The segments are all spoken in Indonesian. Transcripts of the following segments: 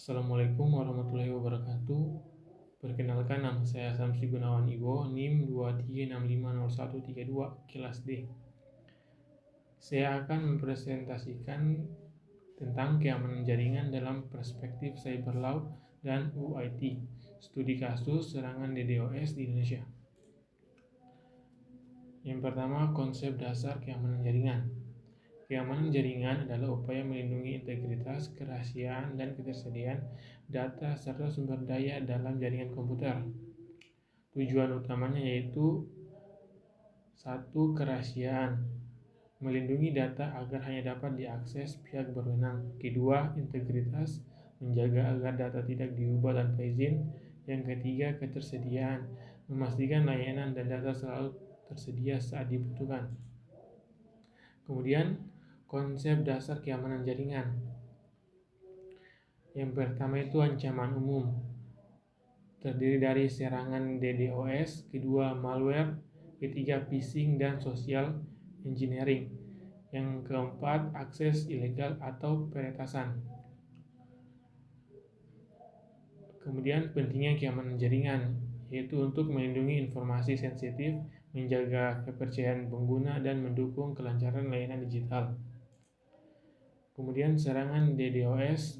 Assalamualaikum warahmatullahi wabarakatuh. Perkenalkan, nama saya Samsi Gunawan Iwo, NIM 23650132, kelas D. Saya akan mempresentasikan tentang keamanan jaringan dalam perspektif cyber law dan UIT, studi kasus serangan DDoS di Indonesia. Yang pertama, konsep dasar keamanan jaringan. Keamanan jaringan adalah upaya melindungi integritas, kerahasiaan, dan ketersediaan data serta sumber daya dalam jaringan komputer. Tujuan utamanya yaitu 1. Kerahasiaan, melindungi data agar hanya dapat diakses pihak berwenang. Kedua, integritas, menjaga agar data tidak diubah tanpa izin. Yang ketiga, ketersediaan, memastikan layanan dan data selalu tersedia saat dibutuhkan. Kemudian, konsep dasar keamanan jaringan. Yang pertama itu ancaman umum, terdiri dari serangan DDoS, kedua malware, ketiga phishing dan social engineering, yang keempat akses ilegal atau peretasan. Kemudian pentingnya keamanan jaringan, yaitu untuk melindungi informasi sensitif, menjaga kepercayaan pengguna, dan mendukung kelancaran layanan digital. Kemudian serangan DDoS.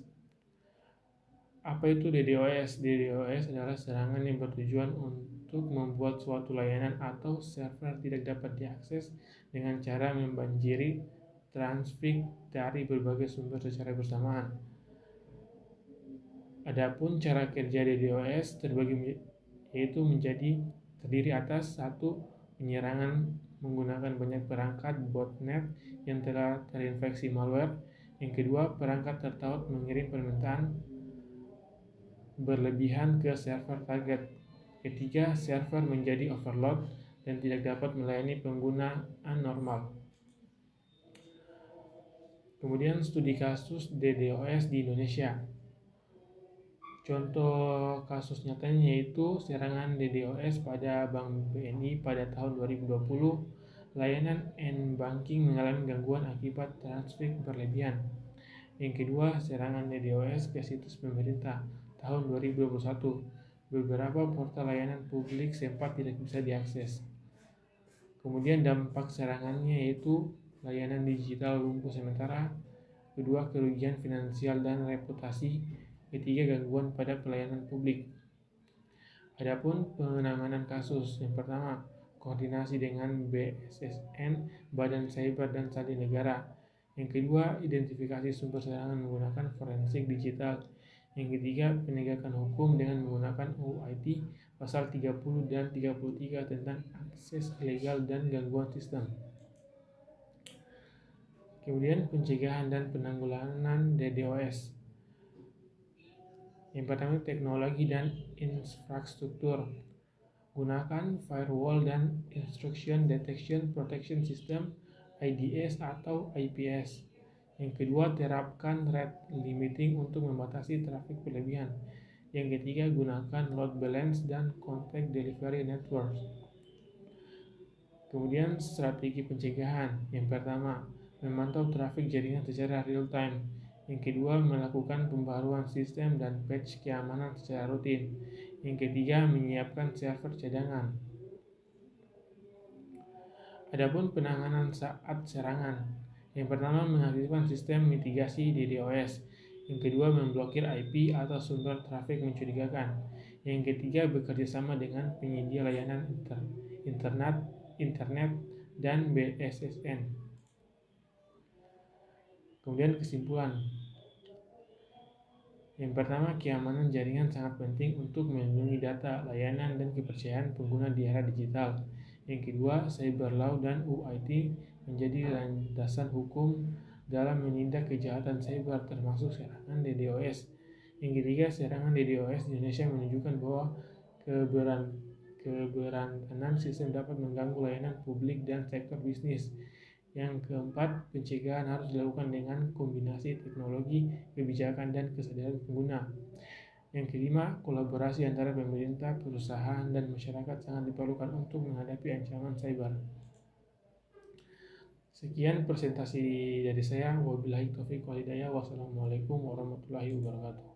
Apa itu DDoS? DDoS adalah serangan yang bertujuan untuk membuat suatu layanan atau server tidak dapat diakses dengan cara membanjiri trafik dari berbagai sumber secara bersamaan. Adapun cara kerja DDoS terbagi yaitu terdiri atas 1. Penyerangan menggunakan banyak perangkat botnet yang telah terinfeksi malware. Yang kedua, perangkat tertaut mengirim permintaan berlebihan ke server target. Ketiga, server menjadi overload dan tidak dapat melayani penggunaan normal. Kemudian studi kasus DDoS di Indonesia. Contoh kasus nyatanya yaitu serangan DDoS pada Bank BNI pada tahun 2020. Layanan N-Banking mengalami gangguan akibat trafik berlebihan. Yang kedua, serangan DDoS ke situs pemerintah tahun 2021. Beberapa portal layanan publik sempat tidak bisa diakses. Kemudian dampak serangannya yaitu layanan digital lumpuh sementara. Kedua, kerugian finansial dan reputasi. Ketiga, gangguan pada pelayanan publik. Adapun penanganan kasus, yang pertama, koordinasi dengan BSSN, Badan Cyber dan Sandi Negara. Yang kedua, identifikasi sumber serangan menggunakan forensik digital. Yang ketiga, penegakan hukum dengan menggunakan UIT pasal 30 dan 33 tentang akses ilegal dan gangguan sistem. Kemudian pencegahan dan penanggulangan DDoS. Yang pertama, teknologi dan infrastruktur. Gunakan firewall dan Intrusion Detection Protection System IDS atau IPS. Yang kedua, terapkan rate limiting untuk membatasi trafik berlebihan. Yang ketiga, gunakan load balance dan contact delivery network. Kemudian strategi pencegahan. Yang pertama, memantau trafik jaringan secara real time. Yang kedua, melakukan pembaruan sistem dan patch keamanan secara rutin. Yang ketiga, menyiapkan server cadangan. Adapun penanganan saat serangan. Yang pertama, mengaktifkan sistem mitigasi DDoS. Yang kedua, memblokir IP atau sumber trafik mencurigakan. Yang ketiga, bekerja sama dengan penyedia layanan internet dan BSSN. Kemudian kesimpulan. Yang pertama, keamanan jaringan sangat penting untuk melindungi data, layanan, dan kepercayaan pengguna di era digital. Yang kedua, cyber law dan UIT menjadi landasan hukum dalam menindak kejahatan cyber termasuk serangan DDoS. Yang ketiga, serangan DDoS di Indonesia menunjukkan bahwa keberentanan sistem dapat mengganggu layanan publik dan sektor bisnis. Yang keempat, pencegahan harus dilakukan dengan kombinasi teknologi, kebijakan, dan kesadaran pengguna. Yang kelima, kolaborasi antara pemerintah, perusahaan, dan masyarakat sangat diperlukan untuk menghadapi ancaman cyber. Sekian presentasi dari saya. Wabillahi taufiq wal hidayah. Wassalamualaikum warahmatullahi wabarakatuh.